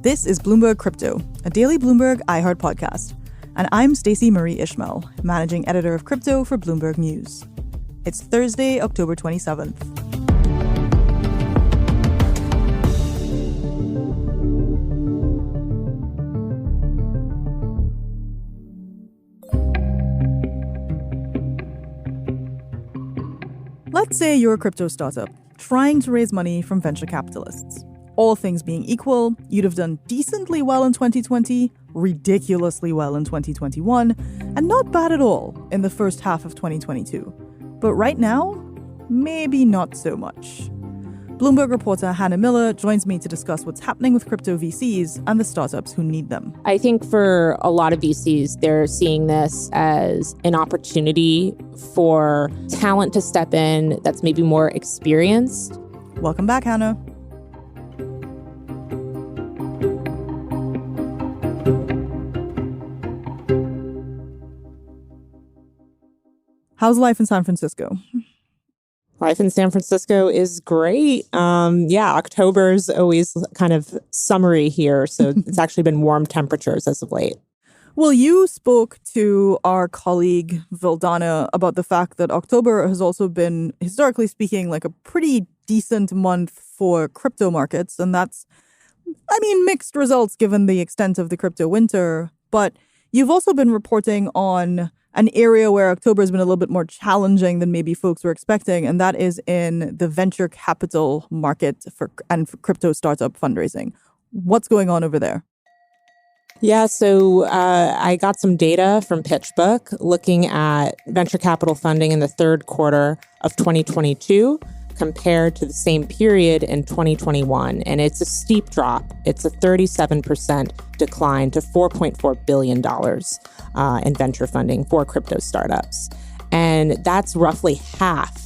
This is Bloomberg Crypto, a daily Bloomberg iHeart podcast. And I'm Stacey Marie Ishmael, managing editor of crypto for Bloomberg News. It's Thursday, October 27th. Let's say you're a crypto startup trying to raise money from venture capitalists. All things being equal, you'd have done decently well in 2020, ridiculously well in 2021, and not bad at all in the first half of 2022. But right now, maybe not so much. Bloomberg reporter Hannah Miller joins me to discuss what's happening with crypto VCs and the startups who need them. I think for a lot of VCs, they're seeing this as an opportunity for talent to step in that's maybe more experienced. Welcome back, Hannah. How's life in San Francisco? Life in San Francisco is great. October's always kind of summery here, so it's actually been warm temperatures as of late. Well, you spoke to our colleague Vildana about the fact that October has also been, historically speaking, like a pretty decent month for crypto markets. And that's, mixed results given the extent of the crypto winter. But you've also been reporting on an area where October has been a little bit more challenging than maybe folks were expecting, and that is in the venture capital market for crypto startup fundraising. What's going on over there? Yeah, so I got some data from PitchBook looking at venture capital funding in the third quarter of 2022 compared to the same period in 2021. And it's a steep drop. It's a 37% decline to $4.4 billion in venture funding for crypto startups. And that's roughly half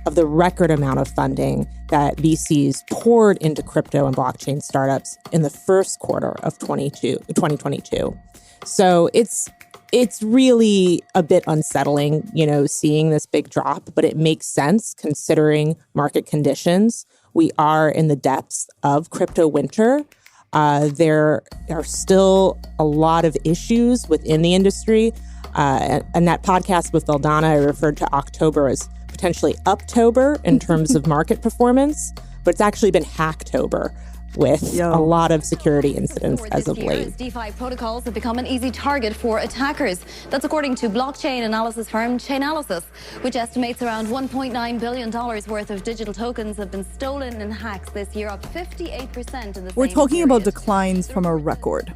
of the record amount of funding that VCs poured into crypto and blockchain startups in the first quarter of 2022. So it's really a bit unsettling, seeing this big drop, but it makes sense considering market conditions. We are in the depths of crypto winter. There are still a lot of issues within the industry. And that podcast with Vildana, I referred to October as potentially Uptober in terms of market performance, but it's actually been Hacktober with a lot of security incidents as of late. DeFi protocols have become an easy target for attackers. That's according to blockchain analysis firm Chainalysis, which estimates around $1.9 billion worth of digital tokens have been stolen in hacks this year, up 58% in the We're talking about declines from a record.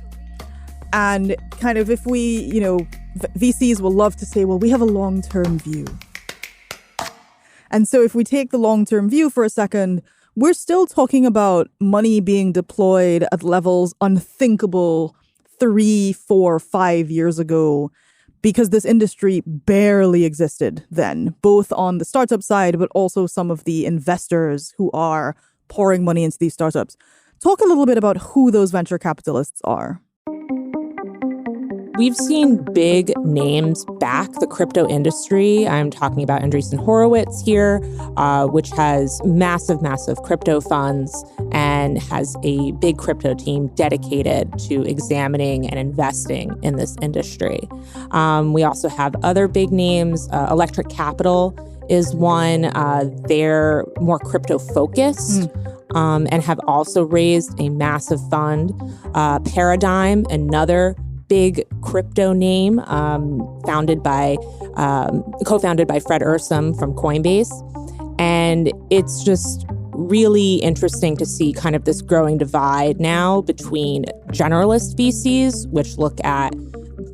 And kind of if we, VCs will love to say, well, we have a long-term view. And so if we take the long-term view for a second, we're still talking about money being deployed at levels unthinkable 3, 4, 5 years ago, because this industry barely existed then, both on the startup side, but also some of the investors who are pouring money into these startups. Talk a little bit about who those venture capitalists are. We've seen big names back the crypto industry. I'm talking about Andreessen Horowitz here, which has massive crypto funds and has a big crypto team dedicated to examining and investing in this industry. We also have other big names. Electric Capital is one. They're more crypto focused. And have also raised a massive fund. Paradigm, another big crypto name, co-founded by Fred Ursum from Coinbase. And it's just really interesting to see kind of this growing divide now between generalist VCs, which look at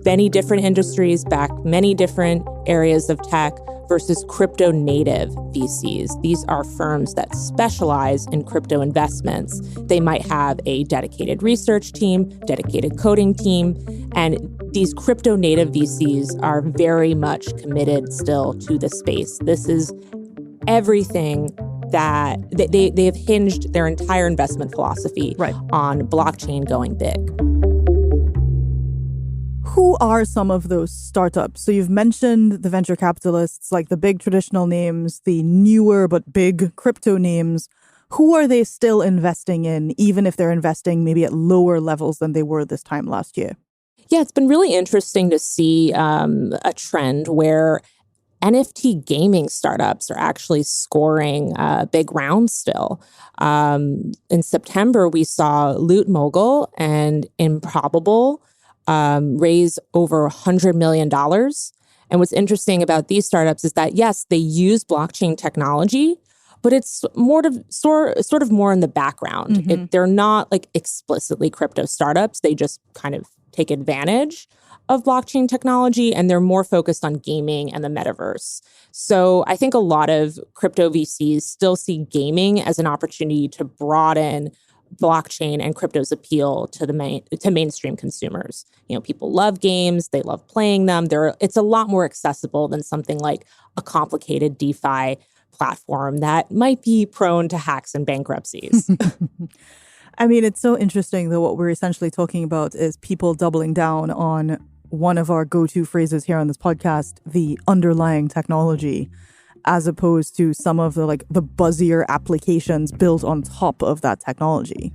many different industries, back many different areas of tech, versus crypto native VCs. These are firms that specialize in crypto investments. They might have a dedicated research team, dedicated coding team, and these crypto native VCs are very much committed still to the space. This is everything that they have hinged their entire investment philosophy on blockchain going big. Who are some of those startups? So you've mentioned the venture capitalists, like the big traditional names, the newer but big crypto names. who are they still investing in, even if they're investing maybe at lower levels than they were this time last year? Yeah, it's been really interesting to see a trend where NFT gaming startups are actually scoring big rounds still. In September, we saw Loot Mogul and Improbable raise over $100 million. And what's interesting about these startups is that, yes, they use blockchain technology, but it's more sort of more in the background. Mm-hmm. They're not like explicitly crypto startups. They just kind of take advantage of blockchain technology, and they're more focused on gaming and the metaverse. So I think a lot of crypto VCs still see gaming as an opportunity to broaden blockchain and crypto's appeal to mainstream consumers. You know, people love games, they love playing them. It's a lot more accessible than something like a complicated DeFi platform that might be prone to hacks and bankruptcies. I mean, it's so interesting that what we're essentially talking about is people doubling down on one of our go-to phrases here on this podcast, the underlying technology, as opposed to some of the buzzier applications built on top of that technology.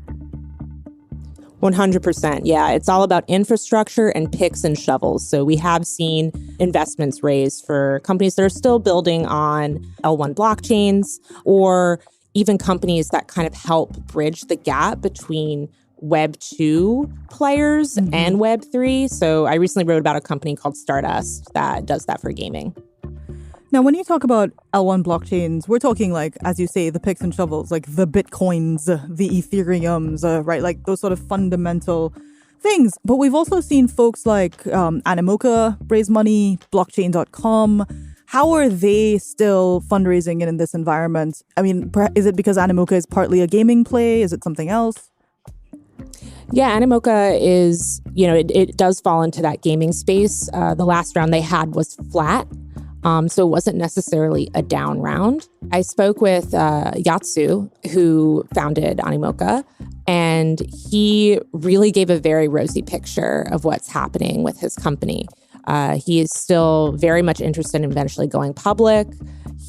100%. Yeah, it's all about infrastructure and picks and shovels. So we have seen investments raised for companies that are still building on L1 blockchains, or even companies that kind of help bridge the gap between Web 2 players and Web 3. So I recently wrote about a company called Stardust that does that for gaming. Now, when you talk about L1 blockchains, we're talking like, as you say, the picks and shovels, like the Bitcoins, the Ethereums, right? Like those sort of fundamental things. But we've also seen folks like Animoca raise money, blockchain.com. How are they still fundraising in this environment? I mean, is it because Animoca is partly a gaming play? Is it something else? Yeah, Animoca is, it does fall into that gaming space. The last round they had was flat. So it wasn't necessarily a down round. I spoke with Yatsu, who founded Animoca, and he really gave a very rosy picture of what's happening with his company. He is still very much interested in eventually going public.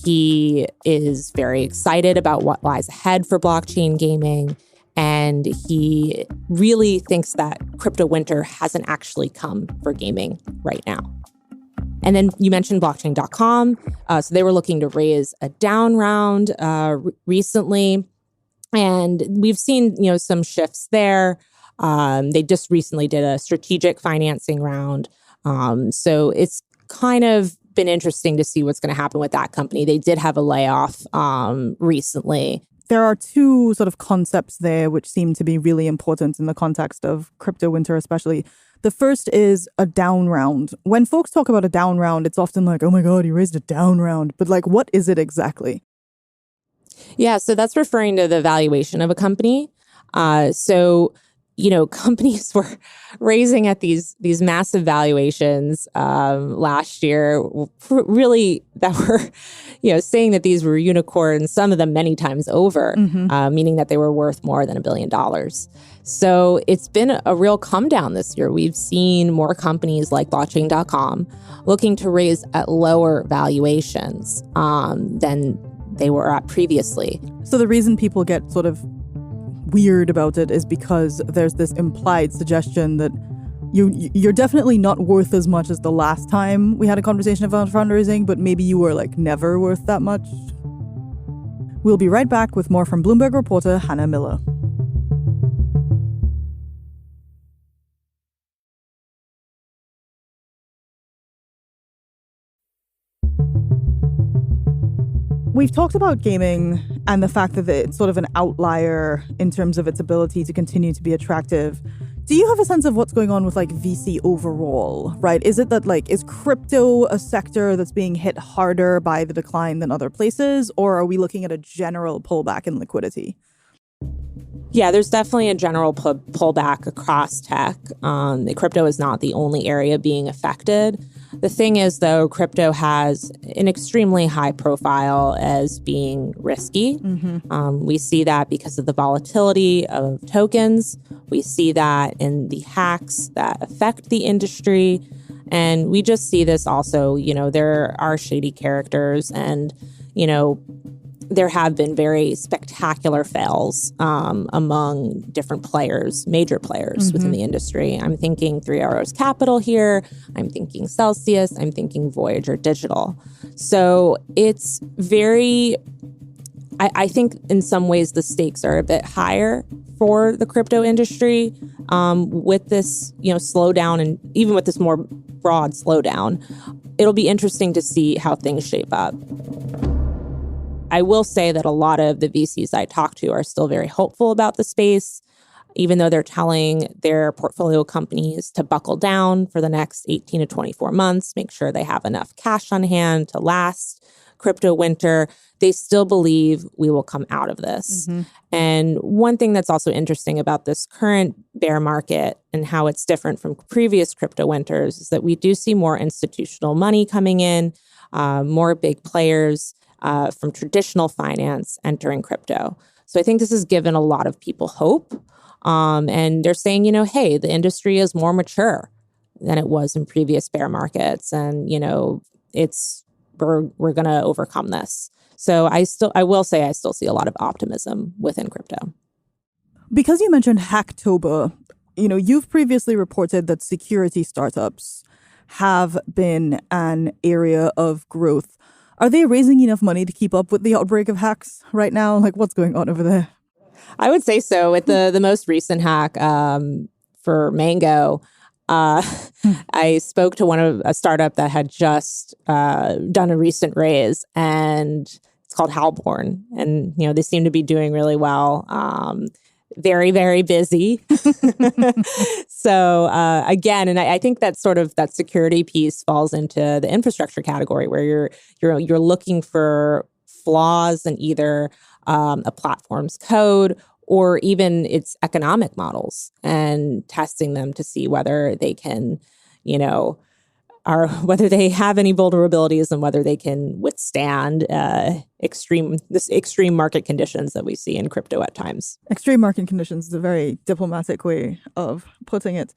He is very excited about what lies ahead for blockchain gaming. And he really thinks that crypto winter hasn't actually come for gaming right now. And then you mentioned blockchain.com. So they were looking to raise a down round recently. And we've seen, some shifts there. They just recently did a strategic financing round. So it's kind of been interesting to see what's going to happen with that company. They did have a layoff recently. There are two sort of concepts there which seem to be really important in the context of crypto winter especially. The first is a down round. When folks talk about a down round, it's often like, oh my God, he raised a down round. But like, what is it exactly? Yeah, so that's referring to the valuation of a company. Companies were raising at these massive valuations last year, really that were, saying that these were unicorns, some of them many times over, meaning that they were worth more than $1 billion. So it's been a real come down this year. We've seen more companies like blockchain.com looking to raise at lower valuations than they were at previously. So the reason people get sort of weird about it is because there's this implied suggestion that you're definitely not worth as much as the last time we had a conversation about fundraising, but maybe you were like never worth that much. We'll be right back with more from Bloomberg reporter Hannah Miller. We've talked about gaming and the fact that it's sort of an outlier in terms of its ability to continue to be attractive. Do you have a sense of what's going on with like VC overall, right? Is it that is crypto a sector that's being hit harder by the decline than other places? Or are we looking at a general pullback in liquidity? Yeah, there's definitely a general pullback across tech. Crypto is not the only area being affected. The thing is, though, crypto has an extremely high profile as being risky. We see that because of the volatility of tokens. We see that in the hacks that affect the industry. And we just see this also, there are shady characters and, there have been very spectacular fails among different players, major players within the industry. I'm thinking 3 Arrows Capital here. I'm thinking Celsius. I'm thinking Voyager Digital. So it's very, I think in some ways the stakes are a bit higher for the crypto industry with this, slowdown, and even with this more broad slowdown. It'll be interesting to see how things shape up. I will say that a lot of the VCs I talk to are still very hopeful about the space, even though they're telling their portfolio companies to buckle down for the next 18 to 24 months, make sure they have enough cash on hand to last crypto winter. They still believe we will come out of this. And one thing that's also interesting about this current bear market and how it's different from previous crypto winters is that we do see more institutional money coming in, more big players from traditional finance entering crypto. So I think this has given a lot of people hope. And they're saying, hey, the industry is more mature than it was in previous bear markets. And, we're going to overcome this. So I will say I still see a lot of optimism within crypto. Because you mentioned Hacktober, you've previously reported that security startups have been an area of growth. Are they raising enough money to keep up with the outbreak of hacks right now? Like, what's going on over there? I would say so. With the most recent hack for Mango, I spoke to a startup that had just done a recent raise, and it's called Halborn. And, they seem to be doing really well. Very, very busy. So again, and I think that sort of that security piece falls into the infrastructure category where you're looking for flaws in either a platform's code or even its economic models and testing them to see whether they can, whether they have any vulnerabilities and whether they can withstand extreme market conditions that we see in crypto at times. Extreme market conditions is a very diplomatic way of putting it.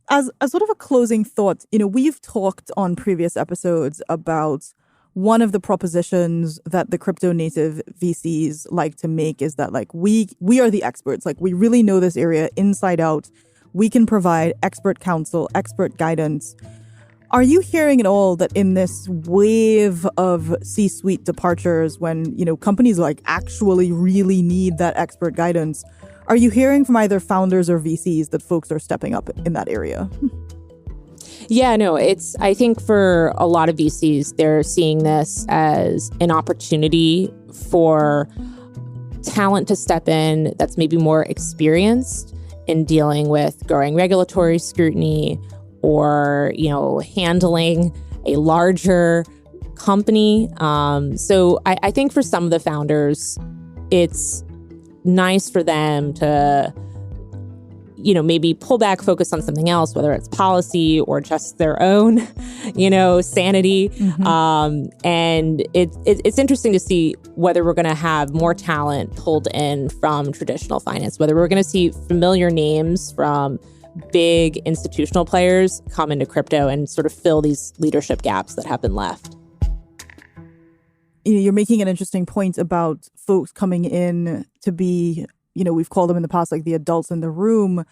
As sort of a closing thought, we've talked on previous episodes about one of the propositions that the crypto native VCs like to make is that we are the experts. We really know this area inside out. We can provide expert counsel, expert guidance. Are you hearing at all that in this wave of C-suite departures, when, companies actually really need that expert guidance, are you hearing from either founders or VCs that folks are stepping up in that area? Yeah, no, I think for a lot of VCs, they're seeing this as an opportunity for talent to step in that's maybe more experienced in dealing with growing regulatory scrutiny or, handling a larger company. So I think for some of the founders, it's nice for them to maybe pull back, focus on something else, whether it's policy or just their own, sanity. And it's interesting to see whether we're going to have more talent pulled in from traditional finance, whether we're going to see familiar names from big institutional players come into crypto and sort of fill these leadership gaps that have been left. You're making an interesting point about folks coming in to be, we've called them in the past the adults in the room.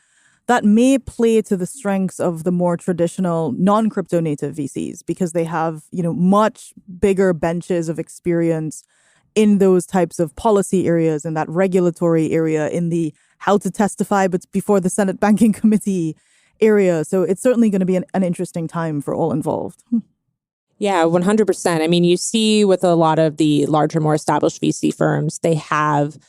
That may play to the strengths of the more traditional non-crypto native VCs because they have, much bigger benches of experience in those types of policy areas, in that regulatory area, in the how to testify but before the Senate Banking Committee area. So it's certainly going to be an interesting time for all involved. Yeah, 100%. I mean, you see with a lot of the larger, more established VC firms, they have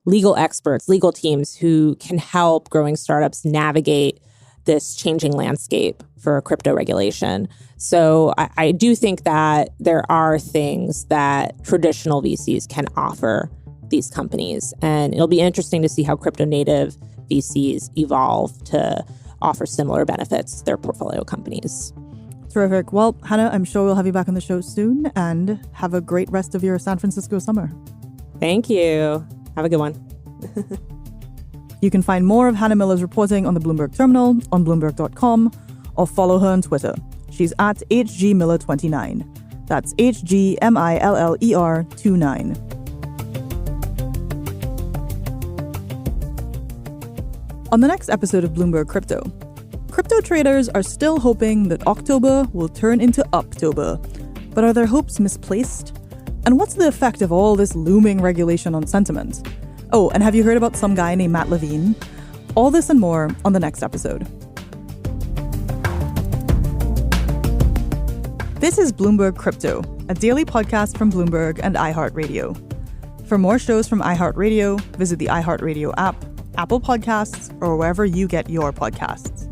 legal experts, legal teams who can help growing startups navigate this changing landscape for crypto regulation. So I do think that there are things that traditional VCs can offer these companies. And it'll be interesting to see how crypto native VCs evolve to offer similar benefits to their portfolio companies. Terrific. Well, Hannah, I'm sure we'll have you back on the show soon, and have a great rest of your San Francisco summer. Thank you. Have a good one. You can find more of Hannah Miller's reporting on the Bloomberg Terminal on Bloomberg.com or follow her on Twitter. She's at HGMiller29. That's HGMILLER29. On the next episode of Bloomberg Crypto, crypto traders are still hoping that October will turn into Uptober. But are their hopes misplaced? And what's the effect of all this looming regulation on sentiment? Oh, and have you heard about some guy named Matt Levine? All this and more on the next episode. This is Bloomberg Crypto, a daily podcast from Bloomberg and iHeartRadio. For more shows from iHeartRadio, visit the iHeartRadio app, Apple Podcasts, or wherever you get your podcasts.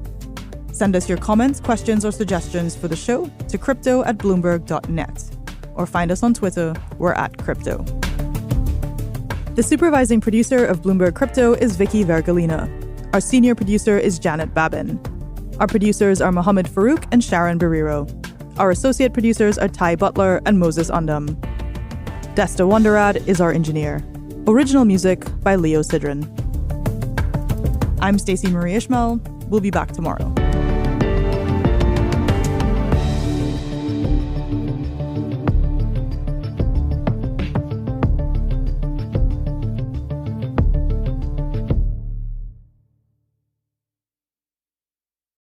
Send us your comments, questions, or suggestions for the show to crypto@bloomberg.net, or find us on Twitter, we're @crypto. The supervising producer of Bloomberg Crypto is Vicky Vergolina. Our senior producer is Janet Babin. Our producers are Mohammed Farouk and Sharon Barrero. Our associate producers are Ty Butler and Moses Undum. Desta Wonderad is our engineer. Original music by Leo Sidran. I'm Stacey Marie Ishmael. We'll be back tomorrow.